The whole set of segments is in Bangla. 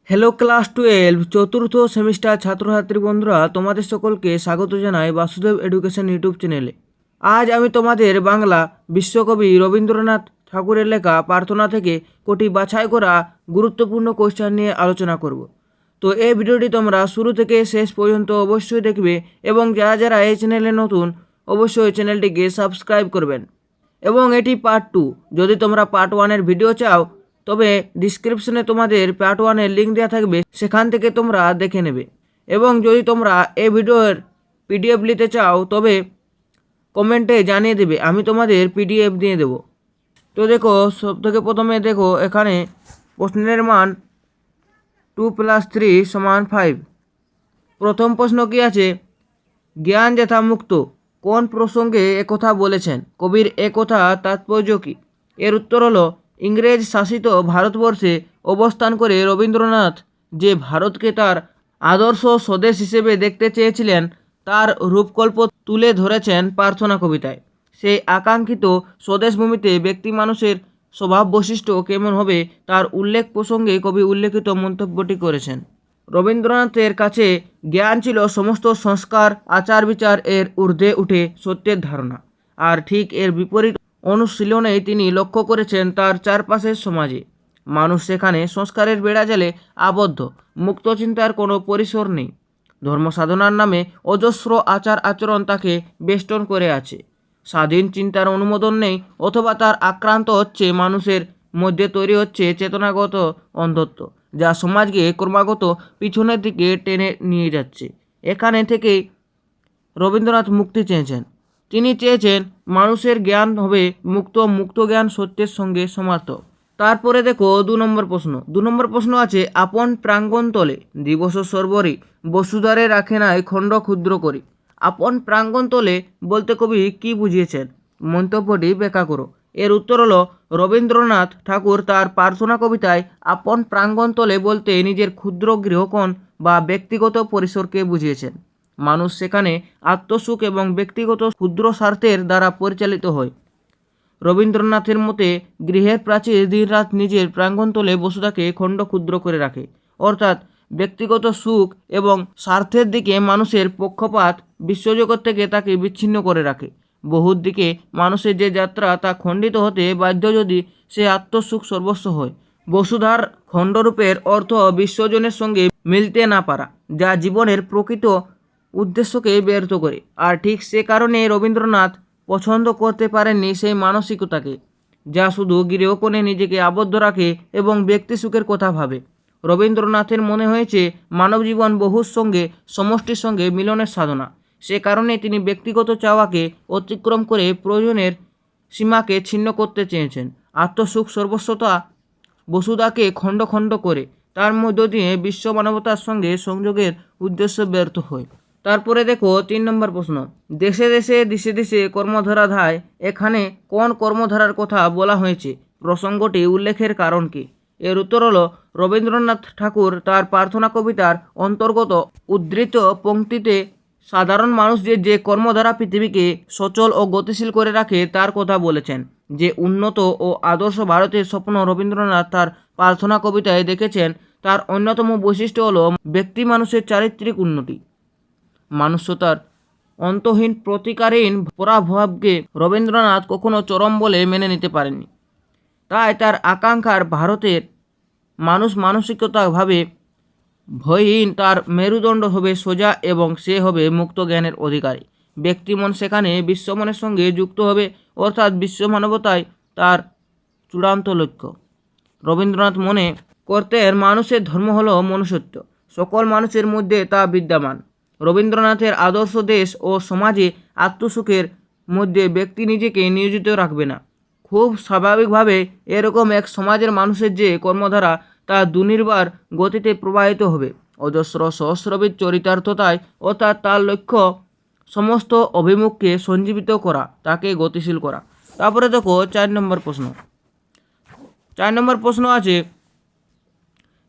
হ্যালো ক্লাস 12 চতুর্থ সেমিস্টার ছাত্রছাত্রী বন্ধুরা, তোমাদের সকলকে স্বাগত জানাই বাসুদেব এডুকেশন ইউটিউব চ্যানেলে। আজ আমি তোমাদের বাংলা বিশ্বকবি রবীন্দ্রনাথ ঠাকুরের লেখা প্রার্থনা থেকে কোটি বাছাই করা গুরুত্বপূর্ণ কোশ্চেন নিয়ে আলোচনা করব। তো এই ভিডিওটি তোমরা শুরু থেকে শেষ পর্যন্ত অবশ্যই দেখবে এবং যারা যারা এই চ্যানেলে নতুন অবশ্যই চ্যানেলটিকে সাবস্ক্রাইব করবেন। এবং এটি পার্ট 2। যদি তোমরা পার্ট 1-এর ভিডিও চাও তবে ডিসক্রিপশনে তোমাদের পার্ট 1-এর লিঙ্ক দেওয়া থাকবে, সেখান থেকে তোমরা দেখে নেবে। এবং যদি তোমরা এই ভিডিওর পিডিএফ নিতে চাও তবে কমেন্টে জানিয়ে দেবে, আমি তোমাদের পিডিএফ দিয়ে দেবো। তো দেখো, সব থেকে প্রথমে দেখো এখানে প্রশ্নের মান 2 + 3 = 5। প্রথম প্রশ্ন কি আছে, জ্ঞান যথা মুক্ত কোন প্রসঙ্গে একথা বলেছেন? কবির একথা তাৎপর্য কী? এর উত্তর হলো, ইংরেজ শাসিত ভারতবর্ষে অবস্থান করে রবীন্দ্রনাথ যে ভারতকে তার আদর্শ স্বদেশ হিসেবে দেখতে চেয়েছিলেন তার রূপকল্প তুলে ধরেছেন প্রার্থনা কবিতায়। সেই আকাঙ্ক্ষিত স্বদেশভূমিতে ব্যক্তি মানুষের স্বভাব বৈশিষ্ট্য কেমন হবে তার উল্লেখ প্রসঙ্গে কবি উল্লেখিত মন্তব্যটি করেছেন। রবীন্দ্রনাথের কাছে জ্ঞান ছিল সমস্ত সংস্কার আচার বিচার এর ঊর্ধ্বে উঠে সত্যের ধারণা, আর ঠিক এর বিপরীত অনুশীলনেই তিনি লক্ষ্য করেছেন তার চারপাশের সমাজে মানুষ সেখানে সংস্কারের বেড়াজালে আবদ্ধ, মুক্ত চিন্তার কোনো পরিসর নেই। ধর্ম সাধনার নামে অজস্র আচার আচরণ তাকে বেষ্টন করে আছে। স্বাধীন চিন্তার অনুমোদন নেই, অথবা তার আক্রান্ত হচ্ছে মানুষের মধ্যে তৈরি হচ্ছে চেতনাগত অন্ধত্ব, যা সমাজকে ক্রমাগত পিছনের দিকে টেনে নিয়ে যাচ্ছে। এখানে থেকেই রবীন্দ্রনাথ মুক্তি চেয়েছেন। তিনি চেয়েছেন মানুষের জ্ঞান হবে মুক্ত, মুক্ত জ্ঞান সত্যের সঙ্গে সমার্থক। তারপরে দেখো 2 নম্বর প্রশ্ন। 2 নম্বর প্রশ্ন আছে, আপন প্রাঙ্গণ তলে দিবস সর্বরি বসুধারে রাখে নাই খণ্ড ক্ষুদ্র করি। আপন প্রাঙ্গণ তলে বলতে কবি কি বুঝিয়েছেন? মন্তব্যটি ব্যাখ্যা করো। এর উত্তর হলো, রবীন্দ্রনাথ ঠাকুর তার প্রার্থনা কবিতায় আপন প্রাঙ্গণ তলে বলতে নিজের ক্ষুদ্র গৃহকোণ বা ব্যক্তিগত পরিসরকে বুঝিয়েছেন। মানুষ সেখানে আত্মসুখ এবং ব্যক্তিগত ক্ষুদ্র স্বার্থের দ্বারা পরিচালিত হয়। রবীন্দ্রনাথের মতে গৃহের প্রাচীর দিনরাত নিজের প্রাঙ্গণতলে বসুধাকে খণ্ড ক্ষুদ্র করে রাখে, অর্থাৎ ব্যক্তিগত সুখ এবং স্বার্থের দিকে মানুষের পক্ষপাত বিশ্বজগৎ থেকে তাকে বিচ্ছিন্ন করে রাখে। বহুর দিকে মানুষের যে যাত্রা তা খণ্ডিত হতে বাধ্য যদি সে আত্মসুখ সর্বস্ব হয়। বসুধার খণ্ডরূপের অর্থ বিশ্বজনের সঙ্গে মিলতে না পারা, যা জীবনের প্রকৃত উদ্দেশ্যকে ব্যর্থ করে। আর ঠিক সে কারণে রবীন্দ্রনাথ পছন্দ করতে পারেননি সেই মানসিকতাকে, যা শুধু গৃহকোণে নিজেকে আবদ্ধ রাখে এবং ব্যক্তি সুখের কথা ভাবে। রবীন্দ্রনাথের মনে হয়েছে মানব জীবন বহুর সঙ্গে সমষ্টির সঙ্গে মিলনের সাধনা। সে কারণে তিনি ব্যক্তিগত চাওয়াকে অতিক্রম করে প্রয়োজনের সীমাকে ছিন্ন করতে চেয়েছেন। আত্মসুখ সর্বস্বতা বসুধাকে খণ্ড খণ্ড করে তার মধ্য দিয়ে বিশ্ব মানবতার সঙ্গে সংযোগের উদ্দেশ্য ব্যর্থ হয়। তারপরে দেখো 3 নম্বর প্রশ্ন, দেশে দেশে দিশে দিশে কর্মধারা ধায়, এখানে কোন কর্মধারার কথা বলা হয়েছে? প্রসঙ্গটি উল্লেখের কারণ কি? এর উত্তর হলো, রবীন্দ্রনাথ ঠাকুর তার প্রার্থনা কবিতার অন্তর্গত উদ্ধৃত পংক্তিতে সাধারণ মানুষদের যে কর্মধারা পৃথিবীকে সচল ও গতিশীল করে রাখে তার কথা বলেছেন। যে উন্নত ও আদর্শ ভারতের স্বপ্ন রবীন্দ্রনাথ তার প্রার্থনা কবিতায় দেখেছেন তার অন্যতম বৈশিষ্ট্য হলো ব্যক্তি মানুষের চারিত্রিক উন্নতি। মানুষ্যতার অন্তহীন প্রতিকারহীন পরাভবকে রবীন্দ্রনাথ কখনো চরম বলে মেনে নিতে পারেননি। তাই তার আকাঙ্ক্ষার ভারতের মানুষ মানসিকতাভাবে ভয়হীন, তার মেরুদণ্ড হবে সোজা এবং সে হবে মুক্ত জ্ঞানের অধিকারী। ব্যক্তিমন সেখানে বিশ্বমনের সঙ্গে যুক্ত হবে, অর্থাৎ বিশ্ব মানবতায় তার চূড়ান্ত লক্ষ্য। রবীন্দ্রনাথ মনে করতেন মানুষের ধর্ম হলো মনুষ্যত্ব, সকল মানুষের মধ্যে তা বিদ্যমান। রবীন্দ্রনাথের আদর্শ দেশ ও সমাজে আত্মসুখের মধ্যে ব্যক্তি নিজেকে নিয়োজিত রাখবে না। খুব স্বাভাবিকভাবে এরকম এক সমাজের মানুষের যে কর্মধারা তা দুর্নিবার গতিতে প্রবাহিত হবে অজস্র সহস্রবিদ চরিতার্থতায়, অর্থাৎ তার লক্ষ্য সমস্ত অভিমুখকে সঞ্জীবিত করা, তাকে গতিশীল করা। তারপরে দেখো 4 নম্বর প্রশ্ন। 4 নম্বর প্রশ্ন আছে,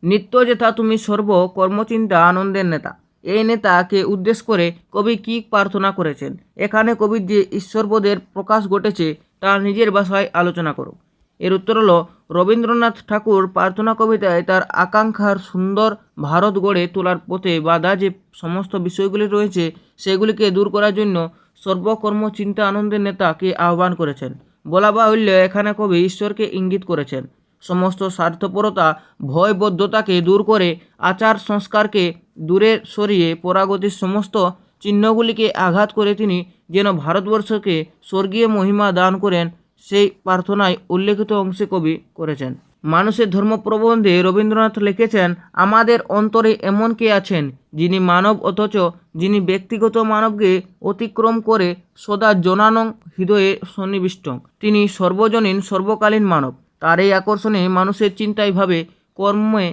নিত্য যেথা তুমি সর্ব কর্মচিন্তা আনন্দের নেতা, এই নেতাকে উদ্দেশ্য করে কবি কি প্রার্থনা করেছেন? এখানে কবির যে ঈশ্বরবোধের প্রকাশ ঘটেছে তা নিজের ভাষায় আলোচনা করো। এর উত্তর হলো রবীন্দ্রনাথ ঠাকুর প্রার্থনা কবিতায় তার আকাঙ্ক্ষার সুন্দর ভারত গড়ে তোলার পথে বাধা যে সমস্ত বিষয়গুলি রয়েছে সেগুলিকে দূর করার জন্য সর্বকর্ম চিন্তা আনন্দের নেতাকে আহ্বান করেছেন। বলা বাহুল্য এখানে কবি ঈশ্বরকে ইঙ্গিত করেছেন। সমস্ত স্বার্থপরতা ভয়বদ্ধতাকে দূর করে আচার সংস্কারকে দূরে সরিয়ে পরাগতির সমস্ত চিহ্নগুলিকে আঘাত করে তিনি যেন ভারতবর্ষকে স্বর্গীয় মহিমা দান করেন সেই প্রার্থনায় উল্লেখিত অংশে কবি করেছেন। মানুষের ধর্ম প্রবন্ধে রবীন্দ্রনাথ লিখেছেন, আমাদের অন্তরে এমন কে আছেন যিনি মানব অথচ যিনি ব্যক্তিগত মানবকে অতিক্রম করে সদা জনানং হৃদয়ে সন্নিবিষ্ট। তিনি সর্বজনীন সর্বকালীন মানব। তার এই আকর্ষণে মানুষের চিন্তায় ভাবে কর্মে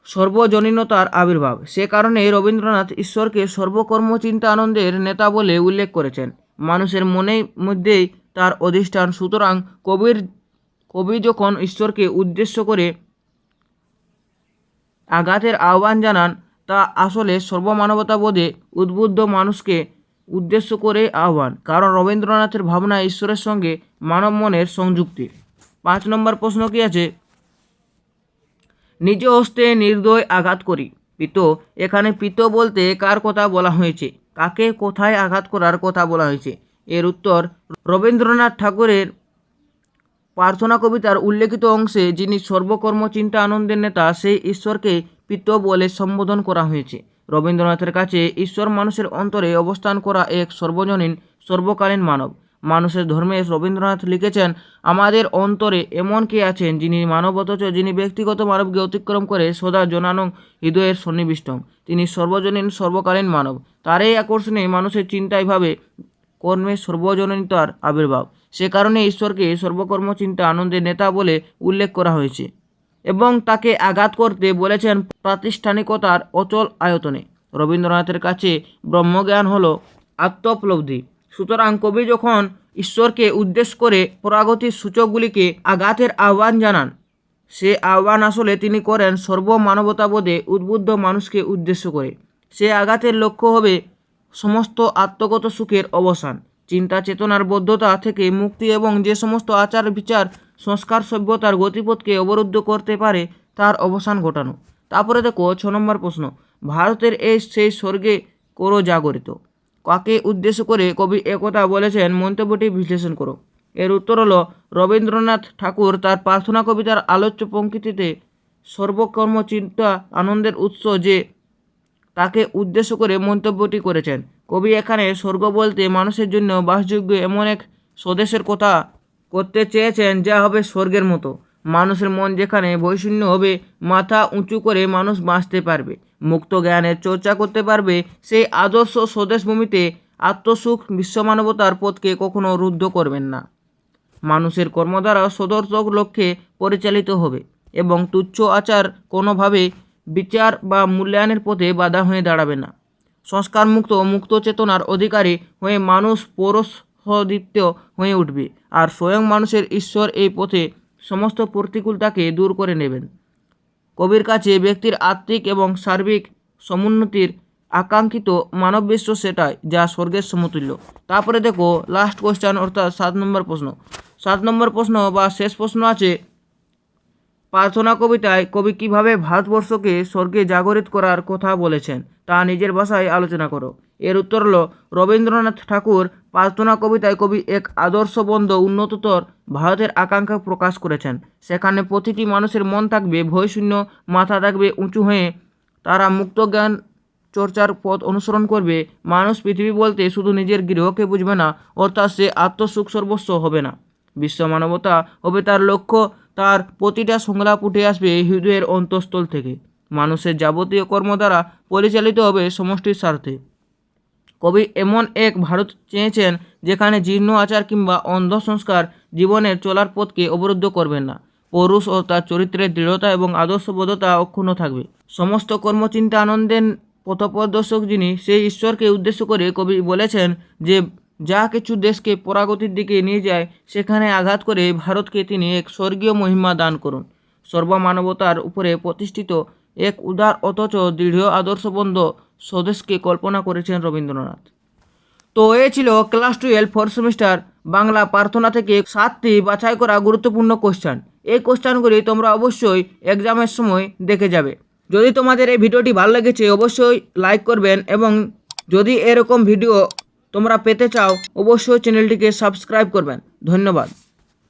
সর্বজনীনতার আবির্ভাব। সে কারণে রবীন্দ্রনাথ ঈশ্বরকে সর্বকর্ম চিন্তা আনন্দের নেতা বলে উল্লেখ করেছেন। মানুষের মনের মধ্যেই তার অধিষ্ঠান। সুতরাং কবি যখন ঈশ্বরকে উদ্দেশ্য করে আঘাতের আহ্বান জানান তা আসলে সর্বমানবতাবোধে উদ্বুদ্ধ মানুষকে উদ্দেশ্য করে আহ্বান, কারণ রবীন্দ্রনাথের ভাবনা ঈশ্বরের সঙ্গে মানব মনের সংযুক্তি। 5 নম্বর প্রশ্ন কি আছে, নিজ হস্তে নির্দয় আঘাত করি। পিত, এখানে পিত বলতে কার কথা বলা হয়েছে? কাকে কোথায় আঘাত করার কথা বলা হয়েছে? এর উত্তর, রবীন্দ্রনাথ ঠাকুরের প্রার্থনা কবিতার উল্লেখিত অংশে যিনি সর্বকর্ম চিন্তা আনন্দের নেতা সেই ঈশ্বরকে পিত বলে সম্বোধন করা হয়েছে। রবীন্দ্রনাথের কাছে ঈশ্বর মানুষের অন্তরে অবস্থান করা এক সর্বজনীন সর্বকালীন মানব। মানুষের ধর্মে রবীন্দ্রনাথ লিখেছেন, আমাদের অন্তরে এমন কে আছেন যিনি মানব অথচ যিনি ব্যক্তিগত মানবকে অতিক্রম করে সদা জনানং হৃদয়ের সন্নিবিষ্ট। তিনি সর্বজনীন সর্বকালীন মানব। তার এই আকর্ষণে মানুষের চিন্তায় ভাবে কর্মে সর্বজনীনতার আবির্ভাব। সে কারণে ঈশ্বরকে সর্বকর্ম চিন্তা আনন্দের নেতা বলে উল্লেখ করা হয়েছে এবং তাকে আঘাত করতে বলেছেন প্রাতিষ্ঠানিকতার অচল আয়তনে। রবীন্দ্রনাথের কাছে ব্রহ্মজ্ঞান হলো আত্মোপলব্ধি। সুতরাং কবি যখন ঈশ্বরকে উদ্দেশ্য করে প্রাগতির সূচকগুলিকে আঘাতের আহ্বান জানান, সে আহ্বান আসলে তিনি করেন সর্বমানবতাবোধে উদ্বুদ্ধ মানুষকে উদ্দেশ্য করে। সে আঘাতের লক্ষ্য হবে সমস্ত আত্মগত সুখের অবসান, চিন্তা চেতনার বদ্ধতা থেকে মুক্তি এবং যে সমস্ত আচার বিচার সংস্কার সভ্যতার গতিপথকে অবরুদ্ধ করতে পারে তার অবসান ঘটানো। তারপরে দেখো 6 নম্বর প্রশ্ন, ভারতের এই সেই স্বর্গে করো জাগরিত। কাকে উদ্দেশ্য করে কবি একথা বলেছেন মন্তব্যটি বিশ্লেষণ করো। এর উত্তর হলো, রবীন্দ্রনাথ ঠাকুর তার প্রার্থনা কবিতার আলোচ্য পঙ্ক্তিতে সর্বকর্ম চিন্তা আনন্দের উৎস যে তাকে উদ্দেশ্য করে মন্তব্যটি করেছেন। কবি এখানে স্বর্গ বলতে মানুষের জন্য বাসযোগ্য এমন এক স্বদেশের কথা করতে চেয়েছেন যা হবে স্বর্গের মতো। মানুষের মন যেখানে বৈষণ্য হবে, মাথা উঁচু করে মানুষ বাঁচতে পারবে, মুক্ত জ্ঞানের চর্চা করতে পারবে, সেই আদর্শ স্বদেশভূমিতে আত্মসুখ বিশ্বমানবতার পথকে কখনো রুদ্ধ করবেন না। মানুষের কর্ম দ্বারা সদর্থক লক্ষ্যে পরিচালিত হবে এবং তুচ্ছ আচার কোনোভাবে বিচার বা মূল্যায়নের পথে বাধা হয়ে দাঁড়াবে না। সংস্কারমুক্ত মুক্ত চেতনার অধিকারী হয়ে মানুষ পৌরসদীপ্ত হয়ে উঠবে আর স্বয়ং মানুষের ঈশ্বর এই পথে সমস্ত প্রতিকূলতাকে দূর করে নেবেন। কবির কাছে ব্যক্তির আত্মিক এবং সার্বিক সমুন্নতির আকাঙ্ক্ষিত মানব বিশ্ব সেটাই যা স্বর্গের সমতুল্য। তারপরে দেখো লাস্ট কোয়েশ্চেন অর্থাৎ 7 নম্বর প্রশ্ন। 7 নম্বর প্রশ্ন বা শেষ প্রশ্ন আছে, প্রার্থনা কবিতায় কবি কিভাবে ভারতবর্ষকে স্বর্গে জাগরিত করার কথা বলেছেন তা নিজের ভাষায় আলোচনা করো। এর উত্তর হলো, রবীন্দ্রনাথ ঠাকুর প্রার্থনা কবিতায় কবি এক আদর্শবন্ধ উন্নততর ভারতের আকাঙ্ক্ষা প্রকাশ করেছেন। সেখানে প্রতিটি মানুষের মন থাকবে ভয়শূন্য, মাথা থাকবে উঁচু হয়ে, তারা মুক্ত জ্ঞান চর্চার পথ অনুসরণ করবে। মানুষ পৃথিবী বলতে শুধু নিজের গৃহকে বুঝবে না, অর্থাৎ সে আত্মসুখ সর্বস্ব হবে না। বিশ্ব মানবতা হবে তার লক্ষ্য। তার প্রতিটা সংলাপ উঠে আসবে হৃদয়ের অন্তঃস্থল থেকে। মানুষের যাবতীয় কর্ম দ্বারা পরিচালিত হবে সমষ্টির স্বার্থে। কবি এমন এক ভারত চেয়েছেন যেখানে জীর্ণ আচার কিংবা অন্ধ সংস্কার জীবনের চলার পথকে অবরুদ্ধ করবেন না। পৌরুষ ও তার চরিত্রের দৃঢ়তা এবং আদর্শবোধতা অক্ষুণ্ণ থাকবে। সমস্ত কর্মচিন্তা আনন্দের পথপ্রদর্শক যিনি, সেই ঈশ্বরকে উদ্দেশ্য করে কবি বলেছেন যে যা কিছু দেশকে পরাগতির দিকে নিয়ে যায় সেখানে আঘাত করে ভারতকে তিনি এক স্বর্গীয় মহিমা দান করুন। সর্বমানবতার উপরে প্রতিষ্ঠিত এক উদার অথচ দৃঢ় আদর্শবন্ধ স্বদেশকে কল্পনা করেছেন রবীন্দ্রনাথ। তো এ ছিল ক্লাস 12 4th সেমিস্টার বাংলা প্রার্থনা থেকে 7টি বাছাই করা গুরুত্বপূর্ণ কোশ্চেন। এই কোশ্চেনগুলি তোমরা অবশ্যই এক্সামের সময় দেখে যাবে। যদি তোমাদের এই ভিডিওটি ভালো লেগেছে অবশ্যই লাইক করবেন এবং যদি এরকম ভিডিও তোমরা পেতে চাও অবশ্যই চ্যানেলটিকে সাবস্ক্রাইব করবেন। ধন্যবাদ।